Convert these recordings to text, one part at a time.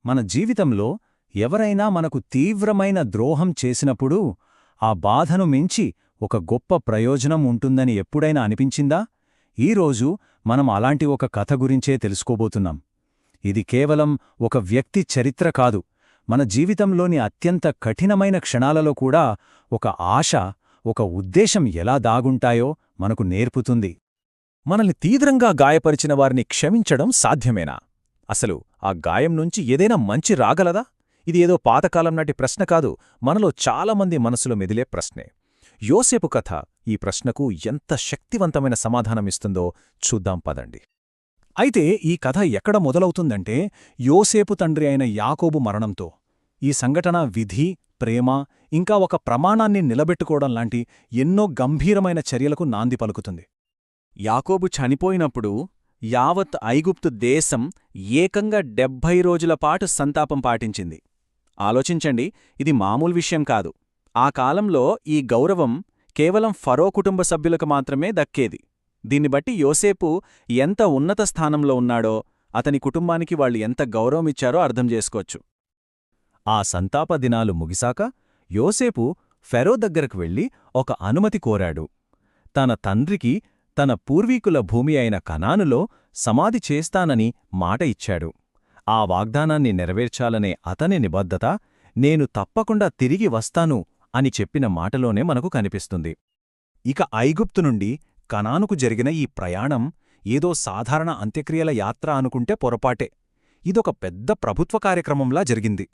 మన జీవితంలో ఎవరైనా మనకు తీవ్రమైన ద్రోహం చేసినప్పుడు ఆ బాధను మించి ఒక గొప్ప ప్రయోజనం ఉంటుందని ఎప్పుడైనా అనిపించిందా? ఈరోజు మనం అలాంటి ఒక కథ గురించే తెలుసుకోబోతున్నాం. ఇది కేవలం ఒక వ్యక్తి చరిత్ర కాదు, మన జీవితంలోని అత్యంత కఠినమైన క్షణాలలో కూడా ఒక ఆశ, ఒక ఉద్దేశం ఎలా దాగుంటాయో మనకు నేర్పుతుంది. మనల్ని తీవ్రంగా గాయపరిచిన వారిని క్షమించడం సాధ్యమేనా? అసలు ఆ గాయం నుంచి ఏదైనా మంచి రాగలదా? ఇది ఏదో పాతకాలం నాటి ప్రశ్న కాదు, మనలో చాలామంది మనసులో మెదిలే ప్రశ్నే. యోసేపు కథ ఈ ప్రశ్నకు ఎంత శక్తివంతమైన సమాధానమిస్తుందో చూద్దాం పదండి. అయితే ఈ కథ ఎక్కడ మొదలవుతుందంటే యోసేపు తండ్రి అయిన యాకోబు మరణంతో. ఈ సంఘటన విధి, ప్రేమ, ఇంకా ఒక ప్రమాణాన్ని నిలబెట్టుకోవడం లాంటి ఎన్నో గంభీరమైన చర్యలకు నాంది పలుకుతుంది. యాకోబు చనిపోయినప్పుడు యావత్ ఐగుప్తు దేశం ఏకంగా 70 రోజులపాటు సంతాపం పాటించింది. ఆలోచించండి, ఇది మామూలు విషయం కాదు. ఆ కాలంలో ఈ గౌరవం కేవలం ఫరో కుటుంబ సభ్యులకు మాత్రమే దక్కేది. దీన్ని బట్టి యోసేపు ఎంత ఉన్నత స్థానంలో ఉన్నాడో, అతని కుటుంబానికి వాళ్ళు ఎంత గౌరవమిచ్చారో అర్థం చేసుకోవచ్చు. ఆ సంతాప దినాలు ముగిసాక యోసేపు ఫెరో దగ్గరకు వెళ్లి ఒక అనుమతి కోరాడు. తన తండ్రికి తన పూర్వీకుల భూమి అయిన కనానులో సమాధి చేస్తానని మాట ఇచ్చాడు. ఆ వాగ్దానాన్ని నెరవేర్చాలనే అతని నిబద్ధత, నేను తప్పకుండా తిరిగి వస్తాను అని చెప్పిన మాటలోనే మనకు కనిపిస్తుంది. ఇక ఐగుప్తు నుండి కనానుకు జరిగిన ఈ ప్రయాణం ఏదో సాధారణ అంత్యక్రియల యాత్ర అనుకుంటే పొరపాటే. ఇదొక పెద్ద ప్రభుత్వ కార్యక్రమంలా జరిగింది.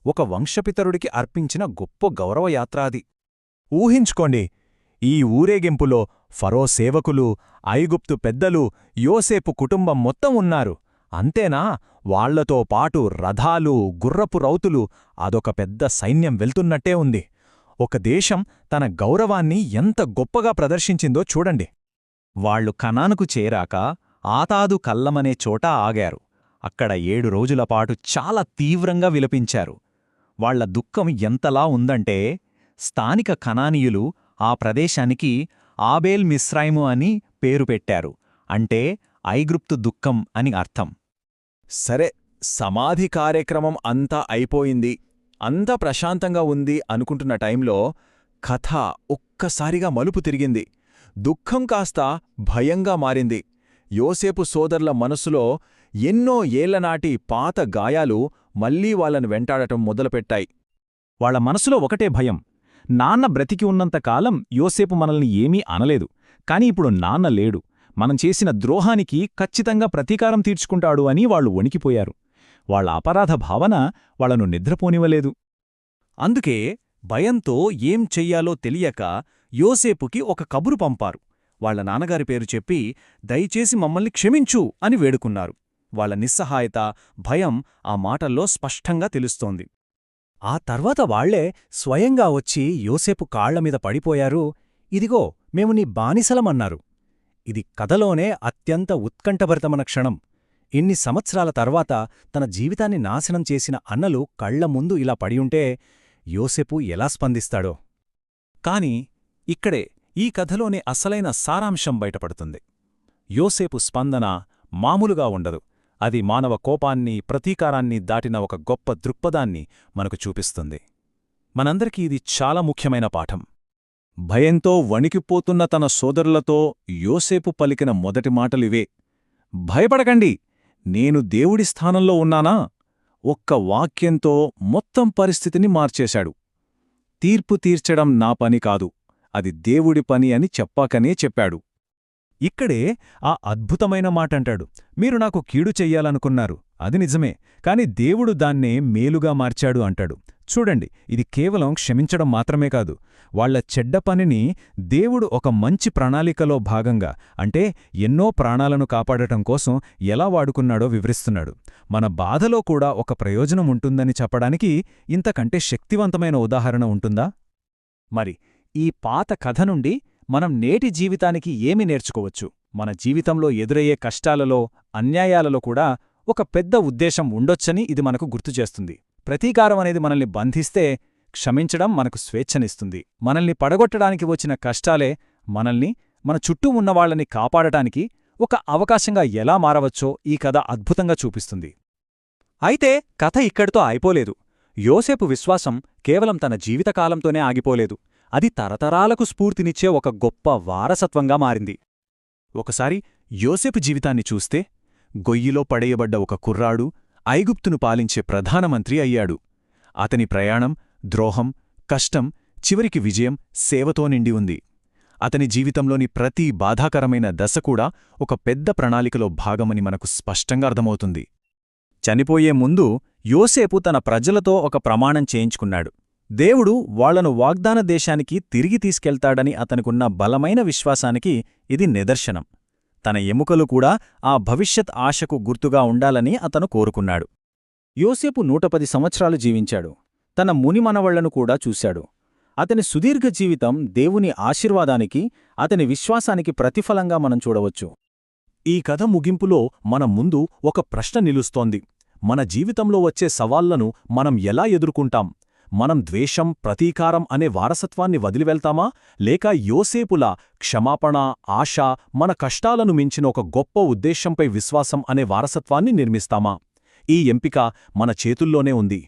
ఒక వంశపితరుడికి అర్పించిన గొప్ప గౌరవయాత్ర అది. ఊహించుకోండి, ఈ ఊరేగింపులో ఫరో సేవకులు, ఐగుప్తు పెద్దలు, యోసేపు కుటుంబం మొత్తం ఉన్నారు. అంతేనా, వాళ్లతో పాటు రథాలు, గుర్రపు రౌతులు, అదొక పెద్ద సైన్యం వెళ్తున్నట్టే ఉంది. ఒక దేశం తన గౌరవాన్ని ఎంత గొప్పగా ప్రదర్శించిందో చూడండి. వాళ్లు కనానుకు చేరాక ఆతాదు కల్లమనే చోట ఆగారు. అక్కడ 7 రోజులపాటు చాలా తీవ్రంగా విలపించారు. వాళ్ల దుఃఖం ఎంతలా ఉందంటే స్థానిక కనానీయులు ఆ ప్రదేశానికి ఆబేల్ మిస్రైము అని పేరు పెట్టారు. అంటే ఐగుప్తు దుఃఖం అని అర్థం. సరే, సమాధి కార్యక్రమం అంతా అయిపోయింది, అంతా ప్రశాంతంగా ఉంది అనుకుంటున్న టైంలో కథ ఒక్కసారిగా మలుపు తిరిగింది. దుఃఖం కాస్త భయంగా మారింది. యోసేపు సోదర్ల మనసులో ఎన్నో ఏళ్లనాటి పాత గాయాలు మళ్లీ వాళ్ళను వెంటాడటం మొదలుపెట్టాయి. వాళ్ల మనసులో ఒకటే భయం. నాన్న బ్రతికి ఉన్నంతకాలం యోసేపు మనల్ని ఏమీ అనలేదు, కాని ఇప్పుడు నాన్న లేడు, మనం చేసిన ద్రోహానికి ఖచ్చితంగా ప్రతీకారం తీర్చుకుంటాడు అని వాళ్లు వణికిపోయారు. వాళ్ల అపరాధ భావన వాళ్లను నిద్రపోనివ్వలేదు. అందుకే భయంతో ఏం చెయ్యాలో తెలియక యోసేపుకి ఒక కబురు పంపారు. వాళ్ల నాన్నగారి పేరు చెప్పి, దయచేసి మమ్మల్ని క్షమించు అని వేడుకున్నారు. వాళ్ల నిస్సహాయత, భయం ఆ మాటల్లో స్పష్టంగా తెలుస్తోంది. ఆ తర్వాత వాళ్లే స్వయంగా వచ్చి యోసేపు కాళ్లమీద పడిపోయారు. ఇదిగో, మేము నీ బానిసలమన్నారు. ఇది కథలోనే అత్యంత ఉత్కంఠభరితమైన క్షణం. ఇన్ని సంవత్సరాల తర్వాత తన జీవితాన్ని నాశనం చేసిన అన్నలు కళ్ల ముందు ఇలా పడియుంటే యోసేపు ఎలా స్పందిస్తాడో. కాని ఇక్కడే ఈ కథలోని అసలైన సారాంశం బయటపడుతుంది. యోసేపు స్పందన మామూలుగా ఉండదు. అది మానవ కోపాన్ని, ప్రతీకారాన్ని దాటిన ఒక గొప్ప దృక్పథాన్ని మనకు చూపిస్తుంది. మనందరికీ ఇది చాలా ముఖ్యమైన పాఠం. భయంతో వణికిపోతున్న తన సోదరులతో యోసేపు పలికిన మొదటి మాటలివే. భయపడకండి, నేను దేవుడి స్థానంలో ఉన్నానా? ఒక్క వాక్యంతో మొత్తం పరిస్థితిని మార్చేశాడు. తీర్పు తీర్చడం నా పని కాదు, అది దేవుడి పని అని చెప్పాకనే చెప్పాడు. ఇక్కడే ఆ అద్భుతమైన మాటంటాడు, మీరు నాకు కీడు చెయ్యాలనుకున్నారు, అది నిజమే, కాని దేవుడు దాన్నే మేలుగా మార్చాడు అంటాడు. చూడండి, ఇది కేవలం క్షమించడం మాత్రమే కాదు, వాళ్ల చెడ్డ పనిని దేవుడు ఒక మంచి ప్రణాళికలో భాగంగా, అంటే ఎన్నో ప్రాణాలను కాపాడటం కోసం ఎలా వాడుకున్నాడో వివరిస్తున్నాడు. మన బాధలో కూడా ఒక ప్రయోజనం ఉంటుందని చెప్పడానికి ఇంతకంటే శక్తివంతమైన ఉదాహరణ ఉంటుందా? మరి ఈ పాత కథ నుండి మనం నేటి జీవితానికి ఏమి నేర్చుకోవచ్చు? మన జీవితంలో ఎదురయ్యే కష్టాలలో, అన్యాయాలలో కూడా ఒక పెద్ద ఉద్దేశం ఉండొచ్చని ఇది మనకు గుర్తుచేస్తుంది. ప్రతీకారం అనేది మనల్ని బంధిస్తే, క్షమించడం మనకు స్వేచ్ఛనిస్తుంది. మనల్ని పడగొట్టడానికి వచ్చిన కష్టాలే మనల్ని, మన చుట్టూ ఉన్నవాళ్లని కాపాడటానికి ఒక అవకాశంగా ఎలా మారవచ్చో ఈ కథ అద్భుతంగా చూపిస్తుంది. అయితే కథ ఇక్కడితో అయిపోలేదు. యోసేపు విశ్వాసం కేవలం తన జీవితకాలంతోనే ఆగిపోలేదు. అది తరతరాలకు స్ఫూర్తినిచ్చే ఒక గొప్ప వారసత్వంగా మారింది. ఒకసారి యోసేపు జీవితాన్ని చూస్తే గొయ్యిలో పడేయబడ్డ ఒక కుర్రాడు ఐగుప్తును పాలించే ప్రధానమంత్రి అయ్యాడు. అతని ప్రయాణం ద్రోహం, కష్టం, చివరికి విజయం, సేవతో నిండి ఉంది. అతని జీవితంలోని ప్రతి బాధాకరమైన దశ కూడా ఒక పెద్ద ప్రణాళికలో భాగమని మనకు స్పష్టంగా అర్థమవుతుంది. చనిపోయే ముందు యోసేపు తన ప్రజలతో ఒక ప్రమాణం చేయించుకున్నాడు. దేవుడు వాళ్లను వాగ్దాన దేశానికి తిరిగి తీసుకెళ్తాడని అతనికున్న బలమైన విశ్వాసానికి ఇది నిదర్శనం. తన ఎముకలు కూడా ఆ భవిష్యత్ ఆశకు గుర్తుగా ఉండాలని అతను కోరుకున్నాడు. యోసేపు 110 సంవత్సరాలు జీవించాడు. తన మునిమనవళ్లను కూడా చూశాడు. అతని సుదీర్ఘ జీవితం దేవుని ఆశీర్వాదానికి, అతని విశ్వాసానికి ప్రతిఫలంగా మనం చూడవచ్చు. ఈ కథ ముగింపులో మన ముందు ఒక ప్రశ్న నిలుస్తోంది. మన జీవితంలో వచ్చే సవాళ్లను మనం ఎలా ఎదుర్కొంటాం? మనం ద్వేషం, ప్రతీకారం అనే వారసత్వాన్ని వదిలివెళ్తామా, లేక యోసేపులా క్షమాపణ, ఆశ, మన కష్టాలను మించిన ఒక గొప్ప ఉద్దేశంపై విశ్వాసం అనే వారసత్వాన్ని నిర్మిస్తామా? ఈ ఎంపిక మన చేతుల్లోనే ఉంది.